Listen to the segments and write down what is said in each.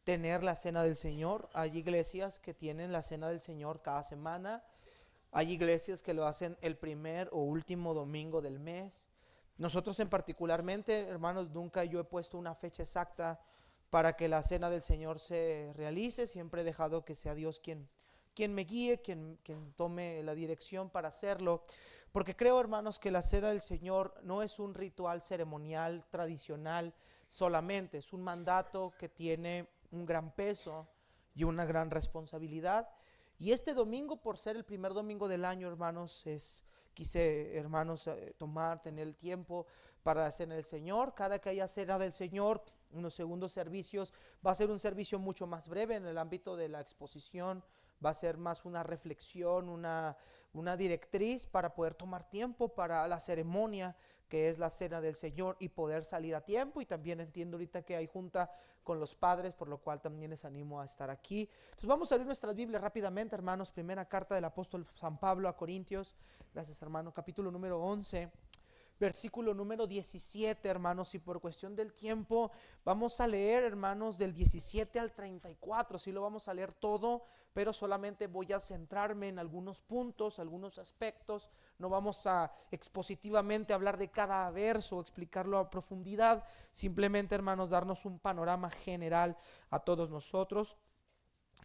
tener la cena del Señor. Hay iglesias que tienen la cena del Señor cada semana. Hay iglesias que lo hacen el primer o último domingo del mes. Nosotros en particularmente, hermanos, nunca yo he puesto una fecha exacta para que la cena del Señor se realice. Siempre he dejado que sea Dios quien me guíe, quien tome la dirección para hacerlo. Porque creo, hermanos, que la cena del Señor no es un ritual ceremonial tradicional solamente. Es un mandato que tiene un gran peso y una gran responsabilidad. Y este domingo, por ser el primer domingo del año, hermanos, quise, hermanos, tener el tiempo para la cena del Señor. Cada que haya cena del Señor, unos segundos servicios, va a ser un servicio mucho más breve en el ámbito de la exposición. Va a ser más una reflexión, una directriz para poder tomar tiempo para la ceremonia que es la cena del Señor y poder salir a tiempo. Y también entiendo ahorita que hay junta con los padres, por lo cual también les animo a estar aquí. Entonces vamos a abrir nuestras Biblias rápidamente, hermanos. Primera carta del apóstol San Pablo a Corintios. Gracias, hermano. Capítulo número 11. Versículo número 17, hermanos, y por cuestión del tiempo vamos a leer, hermanos, del 17 al 34, sí lo vamos a leer todo, pero solamente voy a centrarme en algunos puntos, algunos aspectos. No vamos a expositivamente hablar de cada verso, explicarlo a profundidad, simplemente, hermanos, darnos un panorama general a todos nosotros.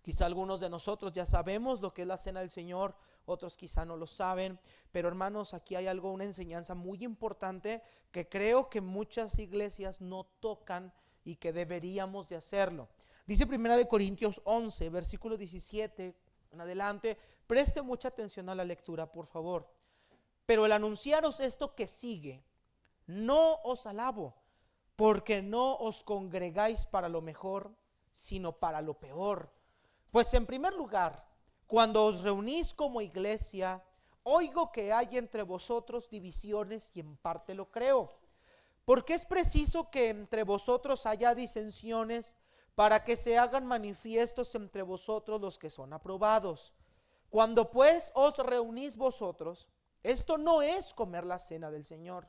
Quizá algunos de nosotros ya sabemos lo que es la cena del Señor, otros quizá no lo saben, pero hermanos, aquí hay algo, una enseñanza muy importante que creo que muchas iglesias no tocan y que deberíamos de hacerlo. Dice 1 Corintios 11, versículo 17 en adelante. Preste mucha atención a la lectura, por favor. Pero el anunciaros esto que sigue, no os alabo, porque no os congregáis para lo mejor, sino para lo peor. Pues en primer lugar, cuando os reunís como iglesia, oigo que hay entre vosotros divisiones y en parte lo creo. Porque es preciso que entre vosotros haya disensiones para que se hagan manifiestos entre vosotros los que son aprobados. Cuando pues os reunís vosotros, esto no es comer la cena del Señor.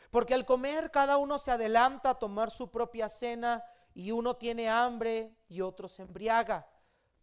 Porque al comer cada uno se adelanta a tomar su propia cena y uno tiene hambre y otro se embriaga.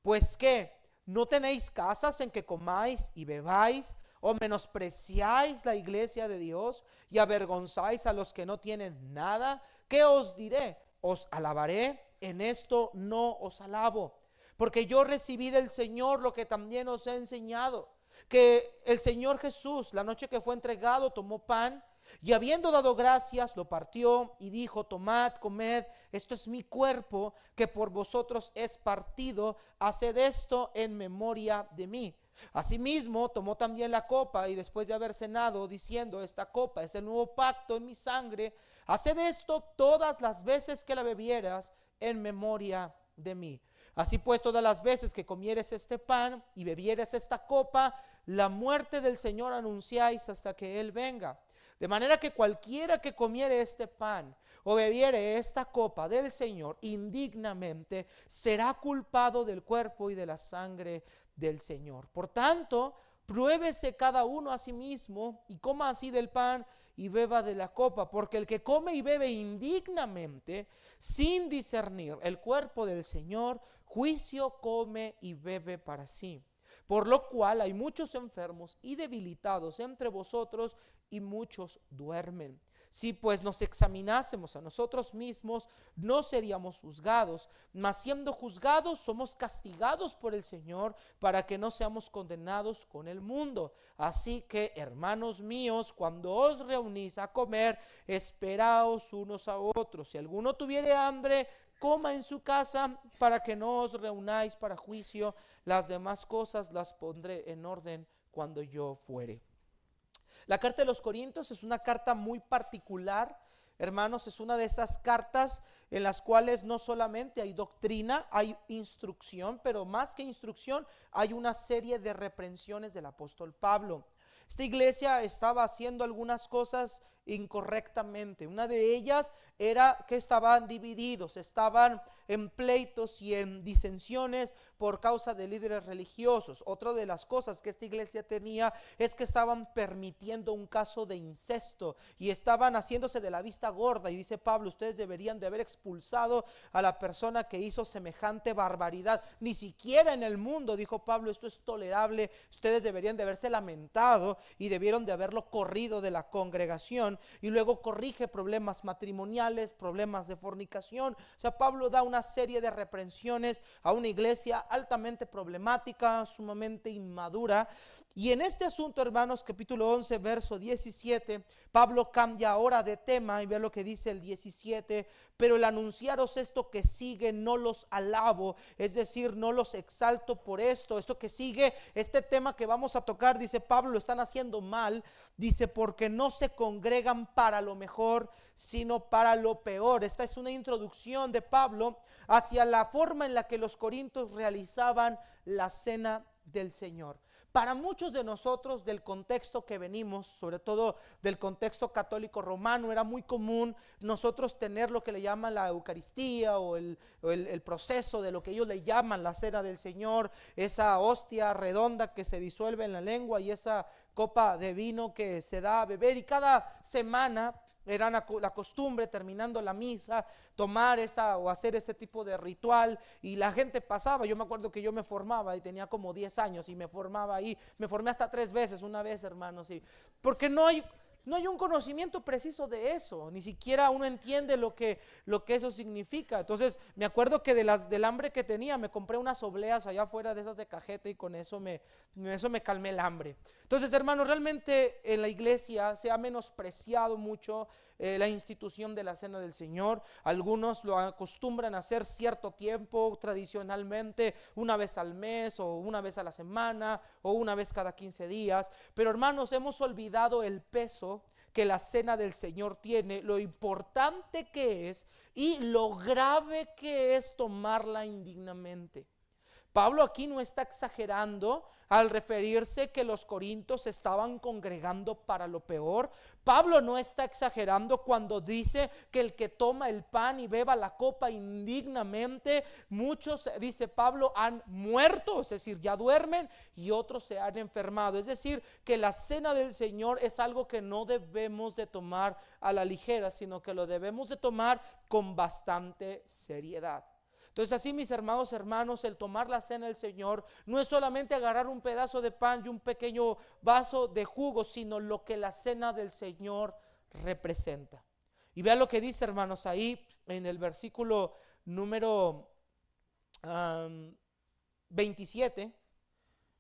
Pues qué, ¿no tenéis casas en que comáis y bebáis? ¿O menospreciáis la iglesia de Dios y avergonzáis a los que no tienen nada? ¿Qué os diré? ¿Os alabaré? En esto no os alabo. Porque yo recibí del Señor lo que también os he enseñado. Que el Señor Jesús, la noche que fue entregado, tomó pan y habiendo dado gracias, lo partió y dijo: tomad, comed, esto es mi cuerpo que por vosotros es partido, haced esto en memoria de mí. Asimismo, tomó también la copa y después de haber cenado, diciendo: esta copa es el nuevo pacto en mi sangre, haced esto todas las veces que la bebieras en memoria de mí. Así pues, todas las veces que comieres este pan y bebieres esta copa, la muerte del Señor anunciáis hasta que Él venga. De manera que cualquiera que comiere este pan o bebiere esta copa del Señor indignamente será culpado del cuerpo y de la sangre del Señor. Por tanto, pruébese cada uno a sí mismo y coma así del pan y beba de la copa, porque el que come y bebe indignamente, sin discernir el cuerpo del Señor, juicio come y bebe para sí. Por lo cual hay muchos enfermos y debilitados entre vosotros y muchos duermen. Si pues nos examinásemos a nosotros mismos, no seríamos juzgados, mas siendo juzgados somos castigados por el Señor para que no seamos condenados con el mundo. Así que, hermanos míos, cuando os reunís a comer, esperaos unos a otros. Si alguno tuviere hambre, coma en su casa, para que no os reunáis para juicio. Las demás cosas las pondré en orden cuando yo fuere. La carta de los Corintios es una carta muy particular, hermanos. Es una de esas cartas en las cuales no solamente hay doctrina, hay instrucción, pero más que instrucción hay una serie de reprensiones del apóstol Pablo. Esta iglesia estaba haciendo algunas cosas incorrectamente. Una de ellas era que estaban divididos, estaban en pleitos y en disensiones por causa de líderes religiosos. Otra de las cosas que esta iglesia tenía es que estaban permitiendo un caso de incesto y estaban haciéndose de la vista gorda, y dice Pablo, ustedes deberían de haber expulsado a la persona que hizo semejante barbaridad. Ni siquiera en el mundo, dijo Pablo, esto es tolerable. Ustedes deberían de haberse lamentado y debieron de haberlo corrido de la congregación. Y luego corrige problemas matrimoniales, problemas de fornicación. O sea, Pablo da una serie de reprensiones a una iglesia altamente problemática, sumamente inmadura. Y en este asunto, hermanos, capítulo 11, verso 17, Pablo cambia ahora de tema y ve lo que dice el 17: pero el anunciaros esto que sigue no los alabo, es decir, no los exalto por esto. Esto que sigue, este tema que vamos a tocar, dice Pablo, lo están haciendo mal. Dice, porque no se congregan para lo mejor, sino para lo peor. Esta es una introducción de Pablo hacia la forma en la que los corintios realizaban la cena del Señor. Para muchos de nosotros, del contexto que venimos, sobre todo del contexto católico romano, era muy común nosotros tener lo que le llaman la Eucaristía o el proceso de lo que ellos le llaman la cena del Señor, esa hostia redonda que se disuelve en la lengua y esa copa de vino que se da a beber, y cada semana era la costumbre, terminando la misa, tomar esa o hacer ese tipo de ritual, y la gente pasaba. Yo me acuerdo que yo me formaba y tenía como 10 años y me formaba ahí, me formé hasta 3 veces, una vez, hermanos, sí, porque no hay un conocimiento preciso de eso, ni siquiera uno entiende lo que eso significa. Entonces me acuerdo que del hambre que tenía, me compré unas obleas allá afuera de esas de cajeta, y con eso me calmé el hambre. Entonces, hermanos, realmente en la iglesia se ha menospreciado mucho la institución de la cena del Señor. Algunos lo acostumbran a hacer cierto tiempo, tradicionalmente una vez al mes o una vez a la semana o una vez cada 15 días. Pero, hermanos, hemos olvidado el peso que la cena del Señor tiene, lo importante que es y lo grave que es tomarla indignamente. Pablo aquí no está exagerando al referirse que los corintios se estaban congregando para lo peor. Pablo no está exagerando cuando dice que el que toma el pan y beba la copa indignamente, muchos, dice Pablo, han muerto, es decir, ya duermen, y otros se han enfermado. Es decir, que la cena del Señor es algo que no debemos de tomar a la ligera, sino que lo debemos de tomar con bastante seriedad. Entonces, así, mis hermanos, el tomar la cena del Señor no es solamente agarrar un pedazo de pan y un pequeño vaso de jugo, sino lo que la cena del Señor representa. Y vean lo que dice, hermanos, ahí en el versículo número 27.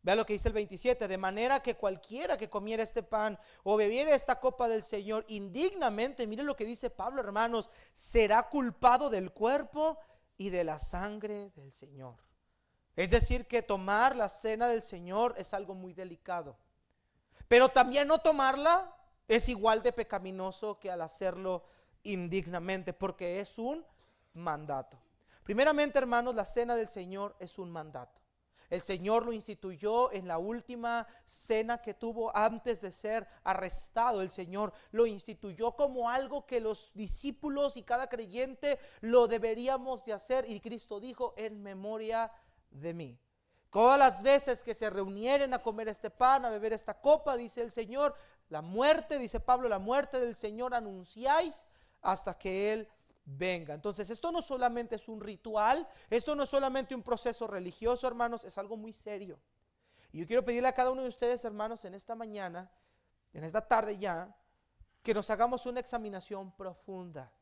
Vean lo que dice el 27: de manera que cualquiera que comiera este pan o bebiera esta copa del Señor indignamente, miren lo que dice Pablo, hermanos, será culpado del cuerpo y de la sangre del Señor. Es decir, que tomar la cena del Señor es algo muy delicado, pero también no tomarla es igual de pecaminoso que al hacerlo indignamente, porque es un mandato. Primeramente, hermanos, la cena del Señor es un mandato. El Señor lo instituyó en la última cena que tuvo antes de ser arrestado. El Señor lo instituyó como algo que los discípulos y cada creyente lo deberíamos de hacer. Y Cristo dijo, en memoria de mí. Todas las veces que se reunieren a comer este pan, a beber esta copa, dice el Señor, la muerte, dice Pablo, la muerte del Señor anunciáis hasta que Él venga. Entonces, esto no solamente es un ritual, esto no es solamente un proceso religioso, hermanos, es algo muy serio. Y yo quiero pedirle a cada uno de ustedes, hermanos, en esta mañana, en esta tarde ya, que nos hagamos una examinación profunda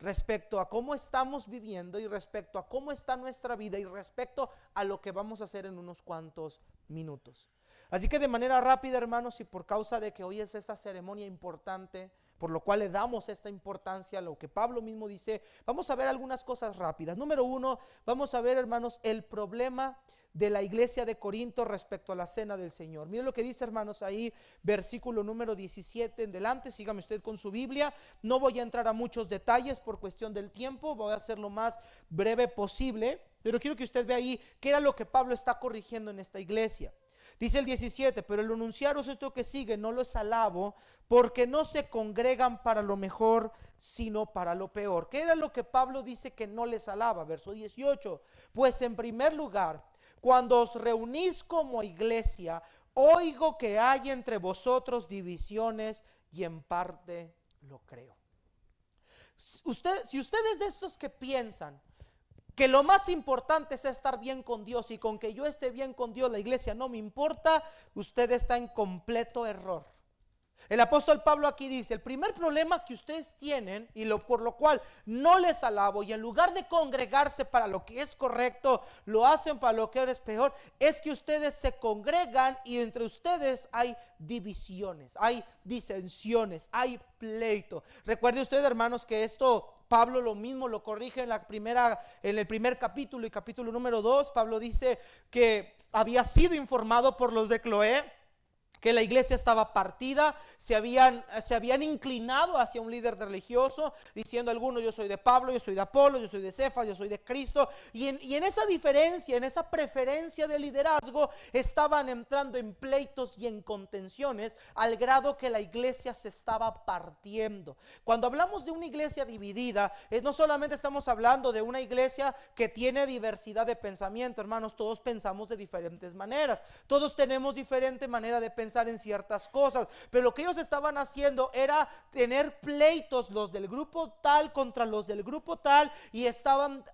respecto a cómo estamos viviendo y respecto a cómo está nuestra vida y respecto a lo que vamos a hacer en unos cuantos minutos. Así que de manera rápida, hermanos, y por causa de que hoy es esta ceremonia importante, por lo cual le damos esta importancia a lo que Pablo mismo dice, vamos a ver algunas cosas rápidas. Número 1, vamos a ver, hermanos, el problema de la iglesia de Corinto respecto a la cena del Señor. Miren lo que dice, hermanos, ahí, versículo número 17 en delante. Sígame usted con su Biblia. No voy a entrar a muchos detalles por cuestión del tiempo, voy a hacer lo más breve posible, pero quiero que usted vea ahí qué era lo que Pablo está corrigiendo en esta iglesia. Dice el 17, pero el enunciaros esto que sigue, no los alabo, porque no se congregan para lo mejor, sino para lo peor. ¿Qué era lo que Pablo dice que no les alaba? Verso 18, pues en primer lugar, cuando os reunís como iglesia, oigo que hay entre vosotros divisiones y en parte lo creo. Si usted es de esos que piensan que lo más importante es estar bien con Dios y con que yo esté bien con Dios, la iglesia no me importa, usted está en completo error. El apóstol Pablo aquí dice, el primer problema que ustedes tienen y por lo cual no les alabo, y en lugar de congregarse para lo que es correcto, lo hacen para lo que es peor, es que ustedes se congregan y entre ustedes hay divisiones, hay disensiones, hay pleito. Recuerde usted, hermanos, que esto Pablo lo mismo lo corrige en el primer capítulo y capítulo número 2. Pablo dice que había sido informado por los de Cloé que la iglesia estaba partida, se habían inclinado hacia un líder religioso, diciendo algunos, yo soy de Pablo, yo soy de Apolo, yo soy de Cefas, yo soy de Cristo, y en esa diferencia, en esa preferencia de liderazgo, estaban entrando en pleitos y en contenciones, al grado que la iglesia se estaba partiendo. Cuando hablamos de una iglesia dividida, no solamente estamos hablando de una iglesia que tiene diversidad de pensamiento, hermanos, todos pensamos de diferentes maneras, todos tenemos diferente manera de pensar en ciertas cosas, pero lo que ellos estaban haciendo era tener pleitos, los del grupo tal contra los del grupo tal, y estaban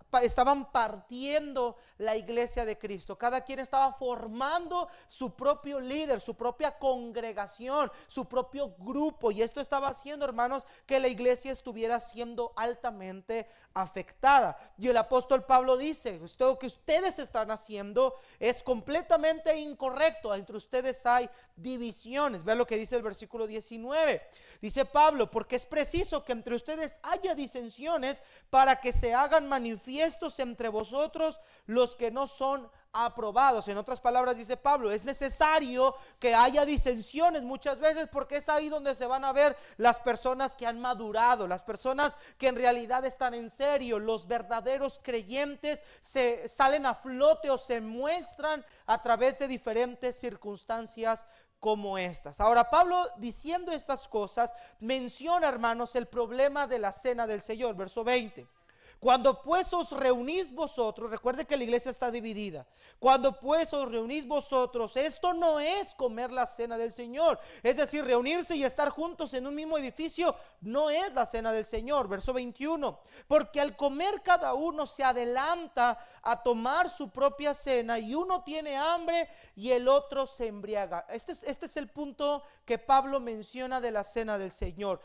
partiendo la iglesia de Cristo. Cada quien estaba formando su propio líder, su propia congregación, su propio grupo, y esto estaba haciendo, hermanos, que la iglesia estuviera siendo altamente afectada. Y el apóstol Pablo dice, esto que ustedes están haciendo es completamente incorrecto, entre ustedes hay divisiones. Vean lo que dice el versículo 19. Dice Pablo, porque es preciso que entre ustedes haya disensiones para que se hagan manifiestos entre vosotros los que no son aprobados. En otras palabras, dice Pablo, es necesario que haya disensiones muchas veces, porque es ahí donde se van a ver las personas que han madurado, las personas que en realidad están en serio. Los verdaderos creyentes se salen a flote o se muestran a través de diferentes circunstancias como estas. Ahora, Pablo, diciendo estas cosas, menciona, hermanos, el problema de la cena del Señor. Verso 20. Cuando pues os reunís vosotros, recuerde que la iglesia está dividida. Cuando pues os reunís vosotros, esto no es comer la cena del Señor. Es decir, reunirse y estar juntos en un mismo edificio no es la cena del Señor. Verso 21. Porque al comer cada uno se adelanta a tomar su propia cena, y uno tiene hambre y el otro se embriaga. Este es el punto que Pablo menciona de la cena del Señor.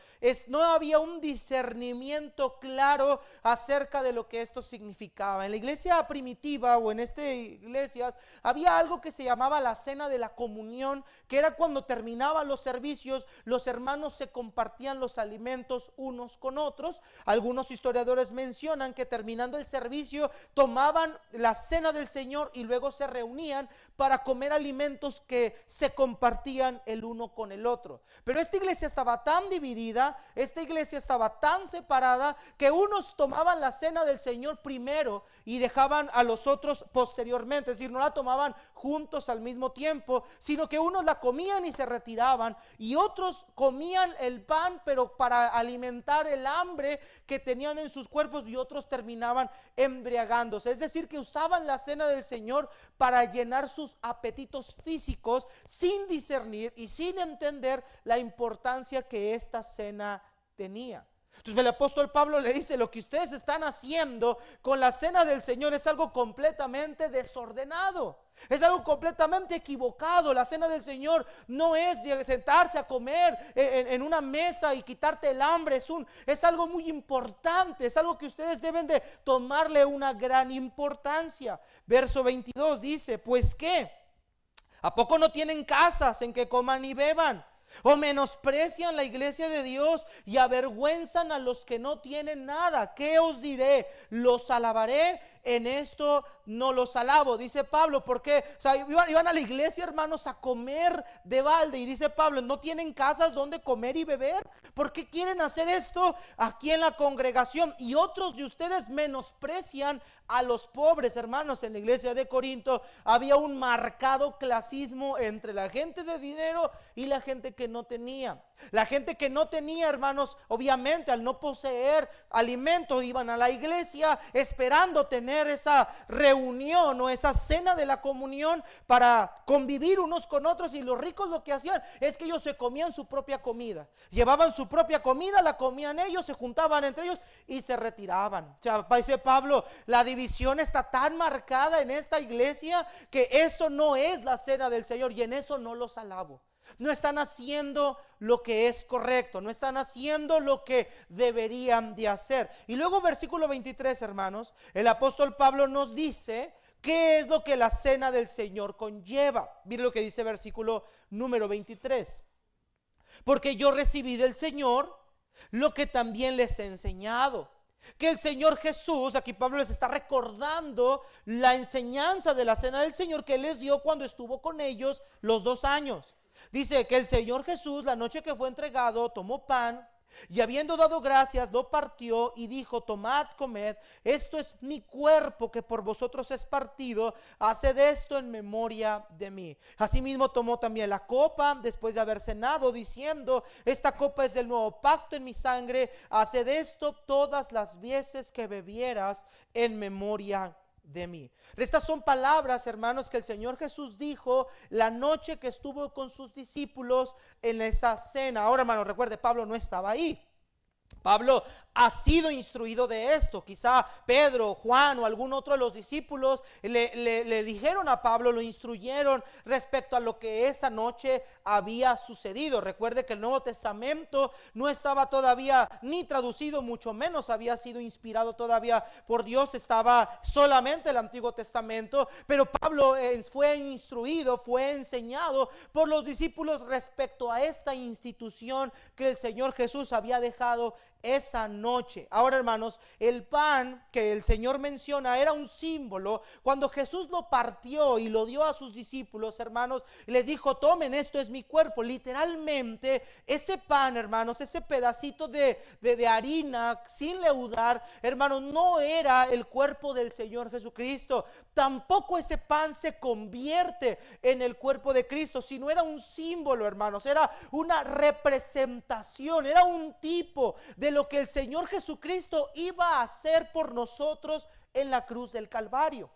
No había un discernimiento claro acerca de lo que esto significaba. En la iglesia primitiva o en estas iglesias había algo que se llamaba la cena de la comunión, que era cuando terminaban los servicios, los hermanos se compartían los alimentos unos con otros. Algunos historiadores mencionan que terminando el servicio tomaban la cena del Señor y luego se reunían para comer alimentos que se compartían el uno con el otro. Pero esta iglesia estaba tan dividida, esta iglesia estaba tan separada, que unos tomaban la cena del Señor primero y dejaban a los otros posteriormente. Es decir, no la tomaban juntos al mismo tiempo, sino que unos la comían y se retiraban, y otros comían el pan pero para alimentar el hambre que tenían en sus cuerpos, y otros terminaban embriagándose. Es decir, que usaban la cena del Señor para llenar sus apetitos físicos sin discernir y sin entender la importancia que esta cena tenía. Entonces el apóstol Pablo le dice, lo que ustedes están haciendo con la cena del Señor es algo completamente desordenado, es algo completamente equivocado. La cena del Señor no es sentarse a comer en una mesa y quitarte el hambre, es algo muy importante, es algo que ustedes deben de tomarle una gran importancia. Verso 22 dice, pues ¿qué? ¿A poco no tienen casas en que coman y beban? ¿O menosprecian la iglesia de Dios y avergüenzan a los que no tienen nada? ¿Qué os diré? ¿Los alabaré? en esto no los alabo. Dice Pablo, porque o sea, iban a la iglesia, hermanos, a comer de balde. Y dice Pablo, ¿no tienen casas donde comer y beber? ¿Por qué quieren hacer esto aquí en la congregación? Y otros de ustedes menosprecian a los pobres. Hermanos, en la iglesia de Corinto había un marcado clasismo entre la gente de dinero y la gente que no tenía. La gente que no tenía, hermanos, obviamente al no poseer alimento, iban a la iglesia esperando tener esa reunión o esa cena de la comunión para convivir unos con otros. Y los ricos lo que hacían es que ellos se comían su propia comida, llevaban su propia comida, la comían ellos, se juntaban entre ellos y se retiraban. O sea, dice Pablo, la división está tan marcada en esta iglesia que eso no es la cena del Señor, y en eso no los alabo. No están haciendo lo que es correcto, no están haciendo lo que deberían de hacer. Y luego versículo 23, hermanos, el apóstol Pablo nos dice qué es lo que la cena del Señor conlleva. Miren lo que dice versículo número 23. Porque yo recibí del Señor lo que también les he enseñado, que el Señor Jesús, aquí Pablo les está recordando la enseñanza de la cena del Señor que Él les dio cuando estuvo con ellos los 2 años. Dice que el Señor Jesús, la noche que fue entregado, tomó pan y habiendo dado gracias, lo partió y dijo: tomad, comed, esto es mi cuerpo que por vosotros es partido, haced esto en memoria de mí. Asimismo tomó también la copa después de haber cenado, diciendo: esta copa es del nuevo pacto en mi sangre, haced esto todas las veces que bebieras en memoria de mí. Estas son palabras, hermanos, que el Señor Jesús dijo la noche que estuvo con sus discípulos en esa cena. Ahora, hermanos, recuerde, Pablo no estaba ahí. Pablo ha sido instruido de esto. Quizá Pedro, Juan o algún otro de los discípulos le dijeron a Pablo, lo instruyeron respecto a lo que esa noche había sucedido. Recuerde que el Nuevo Testamento no estaba todavía ni traducido, mucho menos había sido inspirado todavía por Dios. Estaba solamente el Antiguo Testamento, pero Pablo fue instruido, fue enseñado por los discípulos respecto a esta institución que el Señor Jesús había dejado esa noche. Ahora, hermanos, el pan que el Señor menciona era un símbolo. Cuando Jesús lo partió y lo dio a sus discípulos, hermanos, les dijo: tomen, esto es mi cuerpo. Literalmente ese pan, hermanos, ese pedacito de harina sin leudar, hermanos, no era el cuerpo del Señor Jesucristo. Tampoco ese pan se convierte en el cuerpo de Cristo, sino era un símbolo, hermanos, era una representación, era un tipo de lo que el Señor Jesucristo iba a hacer por nosotros en la cruz del Calvario.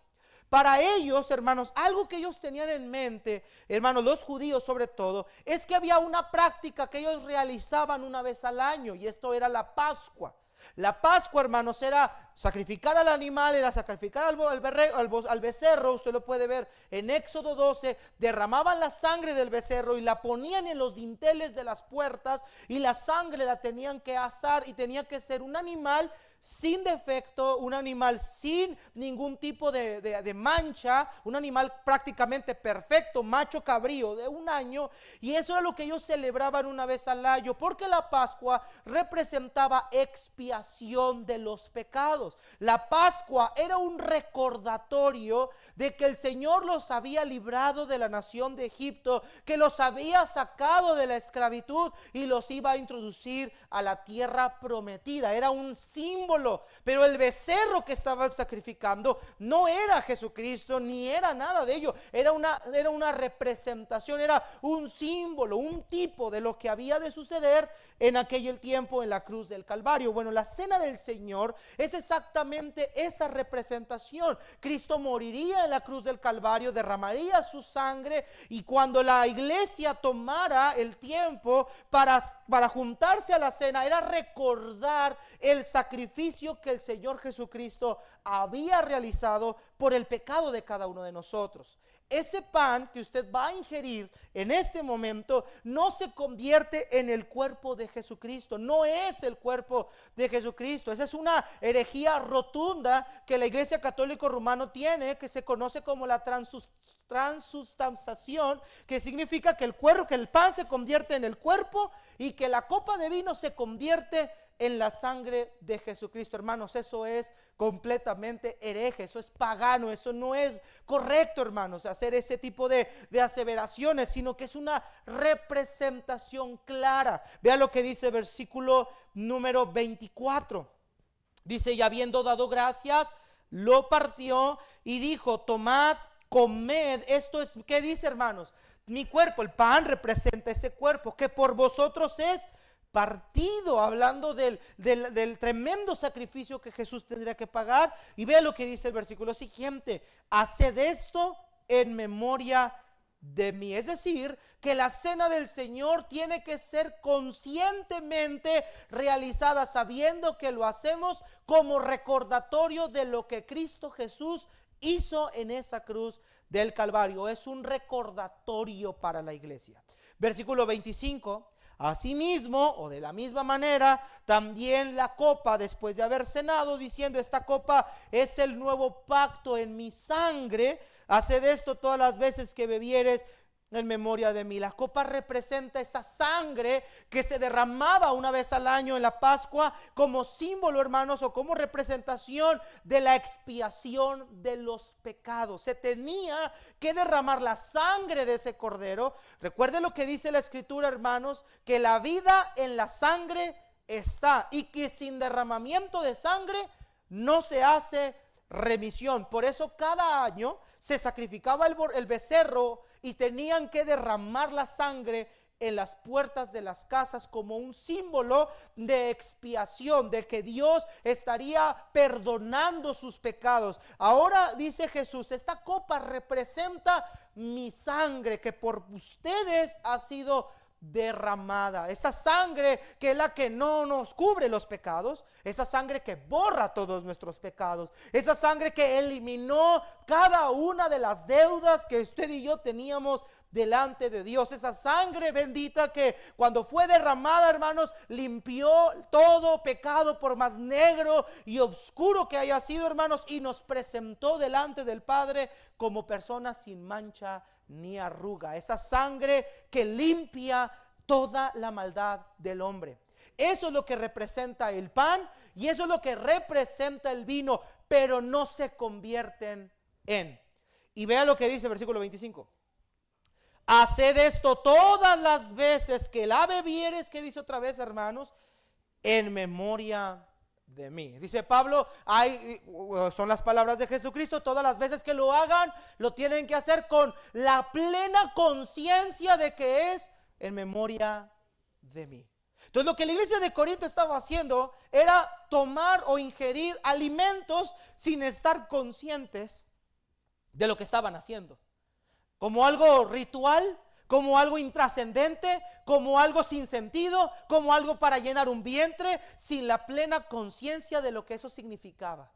Para ellos, hermanos, algo que ellos tenían en mente, hermanos, los judíos sobre todo, es que había una práctica que ellos realizaban una vez al año, y esto era la Pascua. La Pascua, hermanos, era sacrificar al animal, era sacrificar al becerro. Usted lo puede ver en Éxodo 12. Derramaban la sangre del becerro y la ponían en los dinteles de las puertas, y la sangre la tenían que asar, y tenía que ser un animal sin defecto, un animal sin ningún tipo de mancha, un animal prácticamente perfecto, macho cabrío de 1 año. Y eso era lo que ellos celebraban una vez al año, porque la Pascua representaba expiación de los pecados. La Pascua era un recordatorio de que el Señor los había librado de la nación de Egipto, que los había sacado de la esclavitud y los iba a introducir a la tierra prometida. Era un símbolo. Pero el becerro que estaban sacrificando no era Jesucristo, ni era nada de ello. Era una representación, era un símbolo, un tipo de lo que había de suceder en aquel tiempo en la cruz del Calvario. Bueno, la cena del Señor es exactamente esa representación. Cristo moriría en la cruz del Calvario, derramaría su sangre, y cuando la iglesia tomara el tiempo para juntarse a la cena, era recordar el sacrificio que el Señor Jesucristo había realizado por el pecado de cada uno de nosotros. Ese pan que usted va a ingerir en este momento no se convierte en el cuerpo de Jesucristo, no es el cuerpo de Jesucristo. Esa es una herejía rotunda que la Iglesia Católica Romana tiene, que se conoce como la transustanciación, que significa que el pan se convierte en el cuerpo y que la copa de vino se convierte en la sangre de Jesucristo. Hermanos, eso es completamente hereje, eso es pagano, eso no es correcto, hermanos, hacer ese tipo de aseveraciones, sino que es una representación clara. Vea lo que dice versículo número 24. Dice: y habiendo dado gracias, lo partió y dijo: tomad, comed. Esto es, ¿qué dice, hermanos? Mi cuerpo. El pan representa ese cuerpo que por vosotros es partido, hablando del tremendo sacrificio que Jesús tendría que pagar. Y vea lo que dice el versículo siguiente: haced esto en memoria de mí. Es decir, que la cena del Señor tiene que ser conscientemente realizada, sabiendo que lo hacemos como recordatorio de lo que Cristo Jesús hizo en esa cruz del Calvario. Es un recordatorio para la iglesia. Versículo 25. Asimismo, o de la misma manera, también la copa, después de haber cenado, diciendo: esta copa es el nuevo pacto en mi sangre. Haced esto todas las veces que bebieres en memoria de mí. La copa representa esa sangre que se derramaba una vez al año en la Pascua, como símbolo, hermanos, o como representación de la expiación de los pecados. Se tenía que derramar la sangre de ese cordero. Recuerden lo que dice la Escritura, hermanos, que la vida en la sangre está, y que sin derramamiento de sangre no se hace remisión. Por eso cada año se sacrificaba el becerro y tenían que derramar la sangre en las puertas de las casas como un símbolo de expiación, de que Dios estaría perdonando sus pecados. Ahora dice Jesús: esta copa representa mi sangre que por ustedes ha sido derramada. Esa sangre que es la que no nos cubre los pecados, esa sangre que borra todos nuestros pecados, esa sangre que eliminó cada una de las deudas que usted y yo teníamos delante de Dios. Esa sangre bendita que cuando fue derramada, hermanos, limpió todo pecado, por más negro y oscuro que haya sido, hermanos, y nos presentó delante del Padre como personas sin mancha ni arruga. Esa sangre que limpia toda la maldad del hombre. Eso es lo que representa el pan, y eso es lo que representa el vino, pero no se convierten en. Y vea lo que dice el versículo 25: haced esto todas las veces que la bebieres. ¿Qué dice otra vez, hermanos? En memoria de mí. Dice Pablo, son las palabras de Jesucristo: todas las veces que lo hagan, lo tienen que hacer con la plena conciencia de que es en memoria de mí. Entonces, lo que la iglesia de Corinto estaba haciendo era tomar o ingerir alimentos sin estar conscientes de lo que estaban haciendo, como algo ritual, como algo intrascendente, como algo sin sentido, como algo para llenar un vientre, sin la plena conciencia de lo que eso significaba.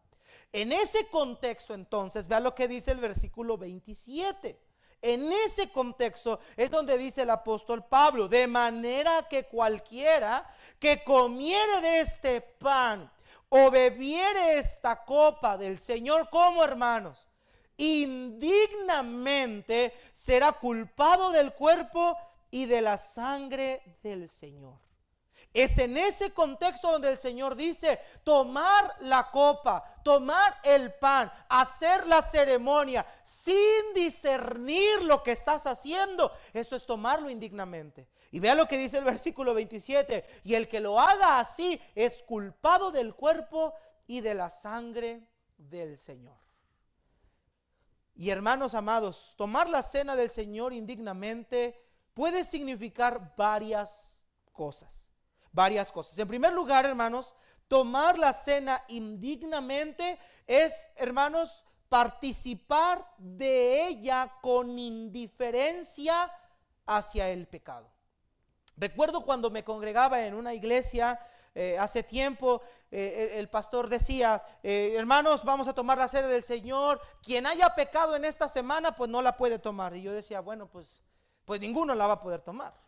En ese contexto, entonces, vea lo que dice el versículo 27. En ese contexto es donde dice el apóstol Pablo: de manera que cualquiera que comiere de este pan o bebiere esta copa del Señor, como hermanos, indignamente será culpado del cuerpo y de la sangre del Señor. Es en ese contexto donde el Señor dice: tomar la copa, tomar el pan, hacer la ceremonia sin discernir lo que estás haciendo, eso es tomarlo indignamente. Y vea lo que dice el versículo 27: y el que lo haga así es culpado del cuerpo y de la sangre del Señor. Y hermanos amados, tomar la cena del Señor indignamente puede significar varias cosas. En primer lugar, hermanos, tomar la cena indignamente es, hermanos, participar de ella con indiferencia hacia el pecado. Recuerdo cuando me congregaba en una iglesia hace tiempo, el pastor decía: hermanos, vamos a tomar la cena del Señor, quien haya pecado en esta semana pues no la puede tomar. Y yo decía: bueno, pues ninguno la va a poder tomar,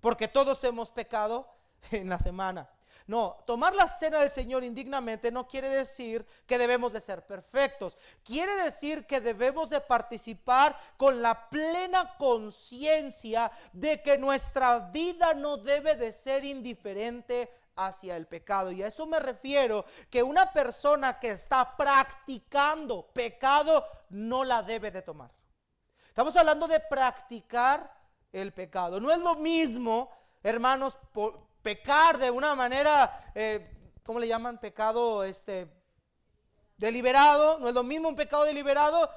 porque todos hemos pecado en la semana. No, tomar la cena del Señor indignamente no quiere decir que debemos de ser perfectos. Quiere decir que debemos de participar con la plena conciencia de que nuestra vida no debe de ser indiferente hacia el pecado. Y a eso me refiero, que una persona que está practicando pecado no la debe de tomar. Estamos hablando de practicar el pecado. No es lo mismo, hermanos, pecar de una manera, ¿cómo le llaman? Pecado deliberado. No es lo mismo un pecado deliberado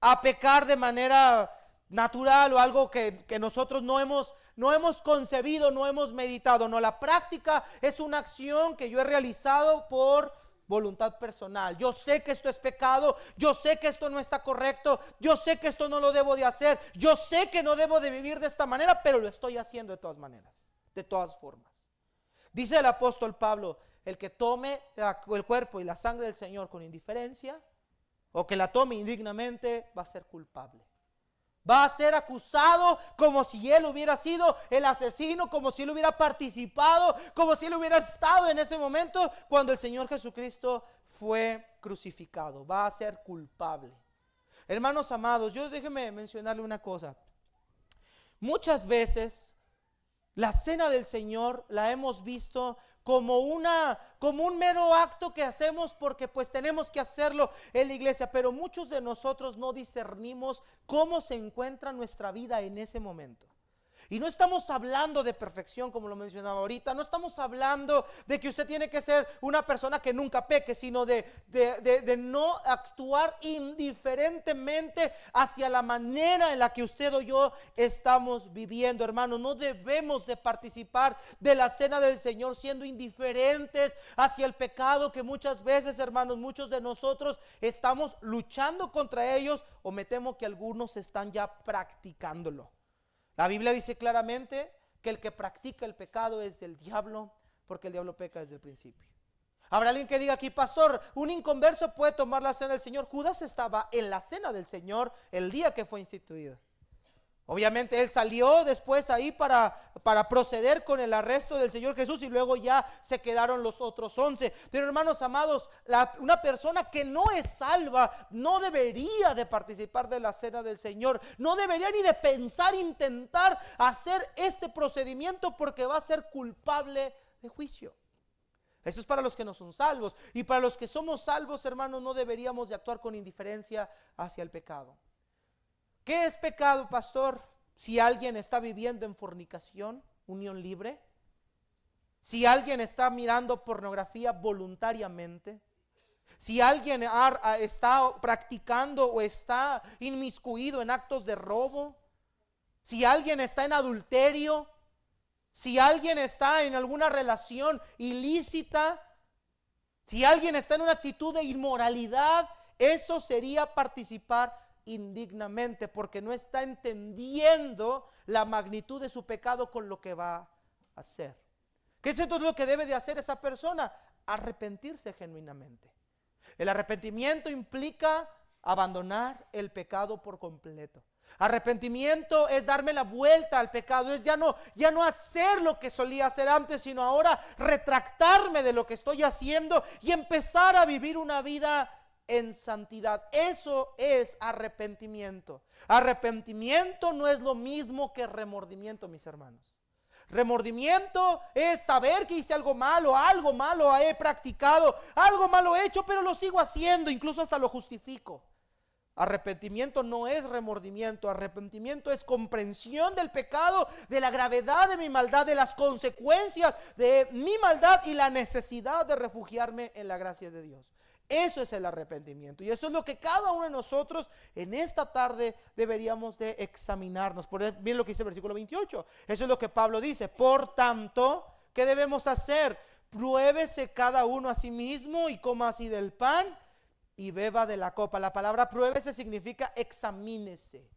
a pecar de manera natural o algo que nosotros no hemos concebido, no hemos meditado. No, la práctica es una acción que yo he realizado por voluntad personal. Yo sé que esto es pecado, yo sé que esto no está correcto, yo sé que esto no lo debo de hacer, yo sé que no debo de vivir de esta manera, pero lo estoy haciendo de todas maneras, de todas formas. Dice el apóstol Pablo, el que tome el cuerpo y la sangre del Señor con indiferencia, o que la tome indignamente, va a ser culpable. Va a ser acusado como si él hubiera sido el asesino, como si él hubiera participado, como si él hubiera estado en ese momento cuando el Señor Jesucristo fue crucificado. Va a ser culpable. Hermanos amados, déjenme mencionarle una cosa. Muchas veces la cena del Señor la hemos visto como un mero acto que hacemos porque pues tenemos que hacerlo en la iglesia, pero muchos de nosotros no discernimos cómo se encuentra nuestra vida en ese momento. Y no estamos hablando de perfección, como lo mencionaba ahorita. No estamos hablando de que usted tiene que ser una persona que nunca peque, sino de no actuar indiferentemente hacia la manera en la que usted o yo estamos viviendo, hermanos. No debemos de participar de la cena del Señor siendo indiferentes hacia el pecado que muchas veces, hermanos, muchos de nosotros estamos luchando contra ellos, o me temo que algunos están ya practicándolo. La Biblia dice claramente que el que practica el pecado es del diablo, porque el diablo peca desde el principio. Habrá alguien que diga aquí, pastor, un inconverso puede tomar la cena del Señor. Judas estaba en la cena del Señor el día que fue instituida. Obviamente él salió después ahí para proceder con el arresto del Señor Jesús, y luego ya se quedaron los otros 11. Pero hermanos amados, una persona que no es salva no debería de participar de la cena del Señor. No debería ni de pensar intentar hacer este procedimiento, porque va a ser culpable de juicio. Eso es para los que no son salvos. Y para los que somos salvos, hermanos, no deberíamos de actuar con indiferencia hacia el pecado. ¿Qué es pecado, pastor? Si alguien está viviendo en fornicación, unión libre. Si alguien está mirando pornografía voluntariamente. Si alguien está practicando o está inmiscuido en actos de robo. Si alguien está en adulterio. Si alguien está en alguna relación ilícita. Si alguien está en una actitud de inmoralidad, eso sería participar indignamente, porque no está entendiendo la magnitud de su pecado con lo que va a hacer. ¿Qué es entonces lo que debe de hacer esa persona? Arrepentirse genuinamente. El arrepentimiento implica abandonar el pecado por completo. Arrepentimiento es darme la vuelta al pecado, es ya no hacer lo que solía hacer antes, sino ahora retractarme de lo que estoy haciendo y empezar a vivir una vida en santidad. Eso es arrepentimiento. Arrepentimiento no es lo mismo que remordimiento, mis hermanos. Remordimiento es saber que hice algo malo he practicado, algo malo he hecho, pero lo sigo haciendo, incluso hasta lo justifico. Arrepentimiento no es remordimiento. Arrepentimiento es comprensión del pecado, de la gravedad de mi maldad, de las consecuencias de mi maldad y la necesidad de refugiarme en la gracia de Dios. Eso es el arrepentimiento, y eso es lo que cada uno de nosotros en esta tarde deberíamos de examinarnos. Miren lo que dice el versículo 28. Eso es lo que Pablo dice. Por tanto, ¿qué debemos hacer? Pruébese cada uno a sí mismo y coma así del pan y beba de la copa. La palabra pruébese significa examínese.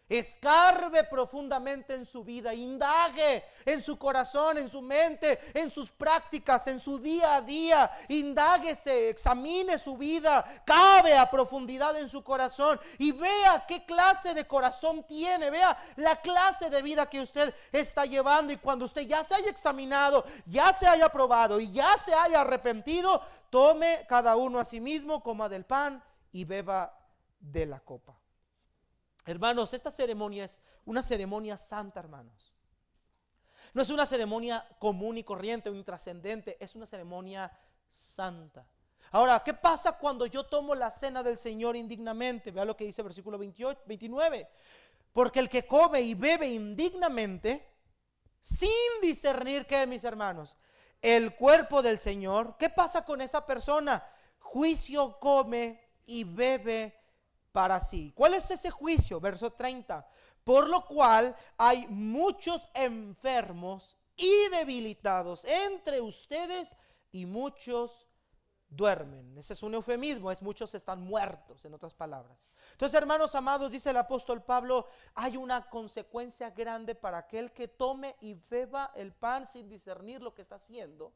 Escarbe profundamente en su vida, indague en su corazón, en su mente, en sus prácticas, en su día a día. Indáguese, examine su vida, cabe a profundidad en su corazón y vea qué clase de corazón tiene, vea la clase de vida que usted está llevando. Y cuando usted ya se haya examinado, ya se haya probado y ya se haya arrepentido, tome cada uno a sí mismo, coma del pan y beba de la copa. Hermanos, esta ceremonia es una ceremonia santa, hermanos. No es una ceremonia común y corriente o intrascendente, es una ceremonia santa. Ahora, ¿qué pasa cuando yo tomo la cena del Señor indignamente? Vea lo que dice el versículo 28, 29. Porque el que come y bebe indignamente, sin discernir, ¿qué, mis hermanos? El cuerpo del Señor. ¿Qué pasa con esa persona? Juicio come y bebe para sí. ¿Cuál es ese juicio? Verso 30. Por lo cual hay muchos enfermos y debilitados entre ustedes y muchos duermen. Ese es un eufemismo, es muchos están muertos, en otras palabras. Entonces, hermanos amados, dice el apóstol Pablo, hay una consecuencia grande para aquel que tome y beba el pan sin discernir lo que está haciendo.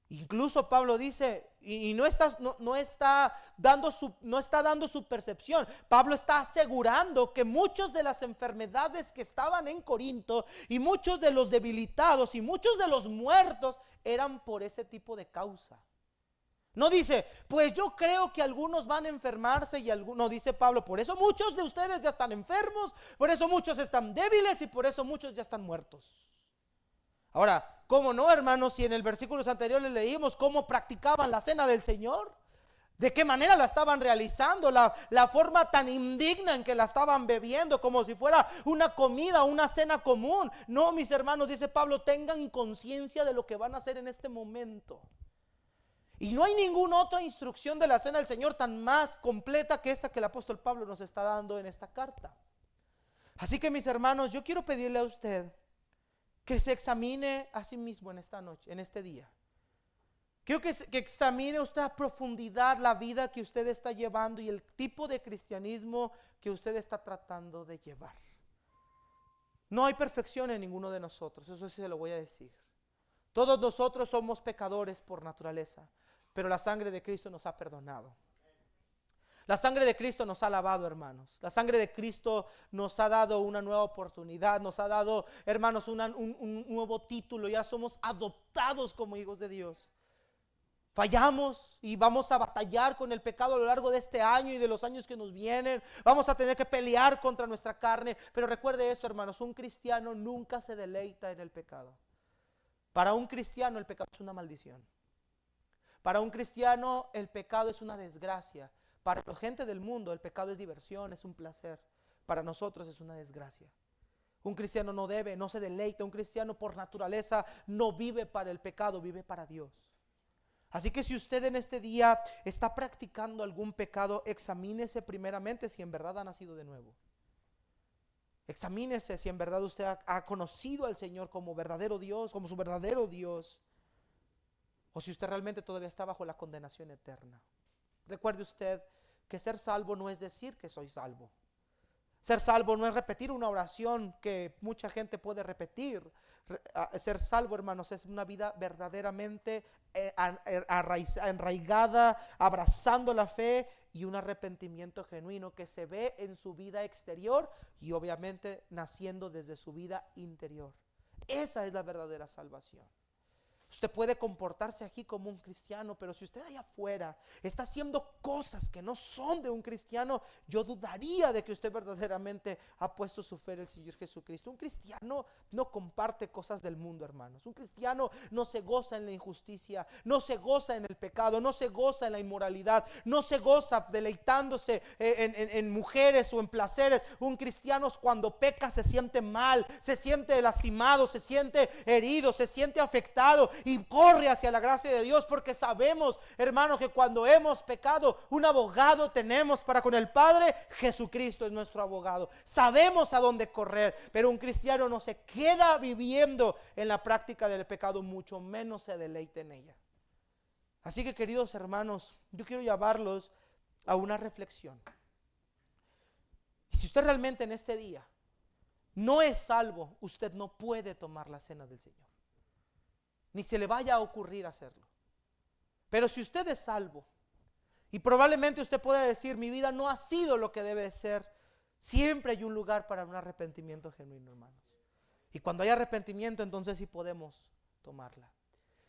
Incluso Pablo dice, y no está dando su percepción. Pablo está asegurando que muchas de las enfermedades que estaban en Corinto y muchos de los debilitados y muchos de los muertos eran por ese tipo de causa. No dice, pues yo creo que algunos van a enfermarse y algunos, no, dice Pablo, por eso muchos de ustedes ya están enfermos, por eso muchos están débiles y por eso muchos ya están muertos. Ahora, ¿cómo no, hermanos? Si en el versículos anteriores leímos cómo practicaban la cena del Señor, de qué manera la estaban realizando, la forma tan indigna en que la estaban bebiendo, como si fuera una comida, una cena común. No, mis hermanos, dice Pablo, tengan conciencia de lo que van a hacer en este momento. Y no hay ninguna otra instrucción de la cena del Señor tan más completa que esta que el apóstol Pablo nos está dando en esta carta. Así que, mis hermanos, yo quiero pedirle a usted que se examine a sí mismo en esta noche, en este día. Quiero que examine usted a profundidad la vida que usted está llevando y el tipo de cristianismo que usted está tratando de llevar. No hay perfección en ninguno de nosotros, eso sí se lo voy a decir. Todos nosotros somos pecadores por naturaleza, pero la sangre de Cristo nos ha perdonado. La sangre de Cristo nos ha lavado, hermanos. La sangre de Cristo nos ha dado una nueva oportunidad, nos ha dado, hermanos, un nuevo título. Ya somos adoptados como hijos de Dios. Fallamos y vamos a batallar con el pecado a lo largo de este año y de los años que nos vienen. Vamos a tener que pelear contra nuestra carne. Pero recuerde esto, hermanos, un cristiano nunca se deleita en el pecado. Para un cristiano el pecado es una maldición. Para un cristiano el pecado es una desgracia. Para la gente del mundo el pecado es diversión, es un placer. Para nosotros es una desgracia. Un cristiano no se deleita. Un cristiano por naturaleza no vive para el pecado, vive para Dios. Así que si usted en este día está practicando algún pecado, examínese primeramente si en verdad ha nacido de nuevo. Examínese si en verdad usted ha conocido al Señor como verdadero Dios, como su verdadero Dios. O si usted realmente todavía está bajo la condenación eterna. Recuerde usted que ser salvo no es decir que soy salvo. Ser salvo no es repetir una oración que mucha gente puede repetir. Ser salvo, hermanos, es una vida verdaderamente enraigada, abrazando la fe y un arrepentimiento genuino que se ve en su vida exterior y obviamente naciendo desde su vida interior. Esa es la verdadera salvación. Usted puede comportarse aquí como un cristiano, pero si usted allá afuera está haciendo cosas que no son de un cristiano, yo dudaría de que usted verdaderamente ha puesto su fe en el Señor Jesucristo. Un cristiano no comparte cosas del mundo, hermanos. Un cristiano no se goza en la injusticia, no se goza en el pecado, no se goza en la inmoralidad, no se goza deleitándose en mujeres o en placeres. Un cristiano cuando peca se siente mal, se siente lastimado, se siente herido, se siente afectado y corre hacia la gracia de Dios, porque sabemos, hermanos, que cuando hemos pecado, un abogado tenemos para con el Padre. Jesucristo es nuestro abogado. Sabemos a dónde correr, pero un cristiano no se queda viviendo en la práctica del pecado, mucho menos se deleita en ella. Así que, queridos hermanos, yo quiero llevarlos a una reflexión. Y si usted realmente en este día no es salvo, usted no puede tomar la cena del Señor, ni se le vaya a ocurrir hacerlo. Pero si usted es salvo, y probablemente usted pueda decir, mi vida no ha sido lo que debe ser, siempre hay un lugar para un arrepentimiento genuino, hermanos. Y cuando hay arrepentimiento, entonces sí podemos tomarla.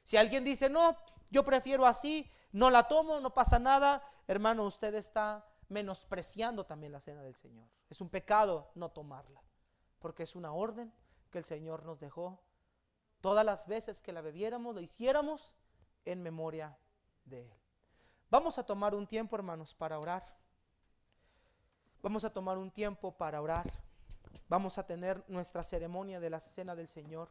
Si alguien dice, no, yo prefiero así, no la tomo, no pasa nada, hermano, usted está menospreciando también la cena del Señor. Es un pecado no tomarla, porque es una orden que el Señor nos dejó Todas las veces que la bebiéramos, lo hiciéramos en memoria de Él. Vamos a tomar un tiempo, hermanos, para orar. Vamos a tomar un tiempo para orar. Vamos a tener nuestra ceremonia de la Cena del Señor.